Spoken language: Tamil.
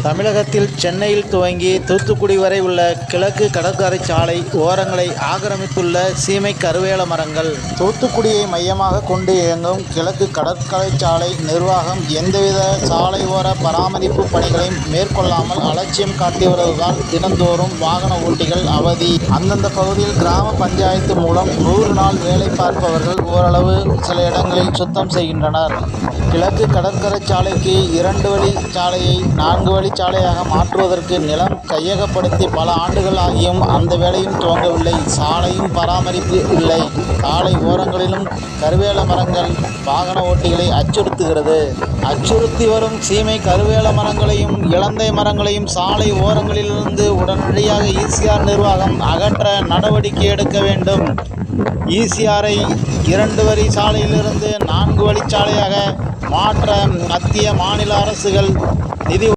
தமிழகத்தில் சென்னையில் துவங்கி தூத்துக்குடி வரை உள்ள கிழக்கு கடற்கரை சாலை ஓரங்களை ஆக்கிரமித்துள்ள சீமை கருவேல மரங்கள். தூத்துக்குடியை மையமாக கொண்டு இயங்கும் கிழக்கு கடற்கரை சாலை நிர்வாகம் எந்தவித சாலை ஓர பராமரிப்பு பணிகளையும் மேற்கொள்ளாமல் அலட்சியம் காட்டி வருவதால் தினந்தோறும் வாகன ஓட்டிகள் அவதி. அந்தந்த பகுதியில் கிராம பஞ்சாயத்து மூலம் 100 நாள் வேலை பார்ப்பவர்கள் ஓரளவு சில இடங்களில் சுத்தம் செய்கின்றனர். கிழக்கு கடற்கரை சாலைக்கு 2 வழி சாலையை 4 வழி சாலையாக மாற்றுவதற்கு நிலம் கையகப்படுத்தி பல ஆண்டுகள் ஆகியும் அந்த வேலையும் துவங்கவில்லை. சாலையும் பராமரிப்பு இல்லை. சாலை ஓரங்களிலும் கருவேல மரங்கள் வாகன ஓட்டிகளை அச்சுறுத்துகிறது. அச்சுறுத்தி வரும் சீமை கருவேல மரங்களையும் இலந்தை மரங்களையும் சாலை ஓரங்களிலிருந்து உடனடியாக ஈசிஆர் நிர்வாகம் அகற்ற நடவடிக்கை எடுக்க வேண்டும். ஈசிஆரை 2 வழி சாலையிலிருந்து 4 வழி சாலையாக மாற்ற மத்திய மாநில அரசுகள் நிதி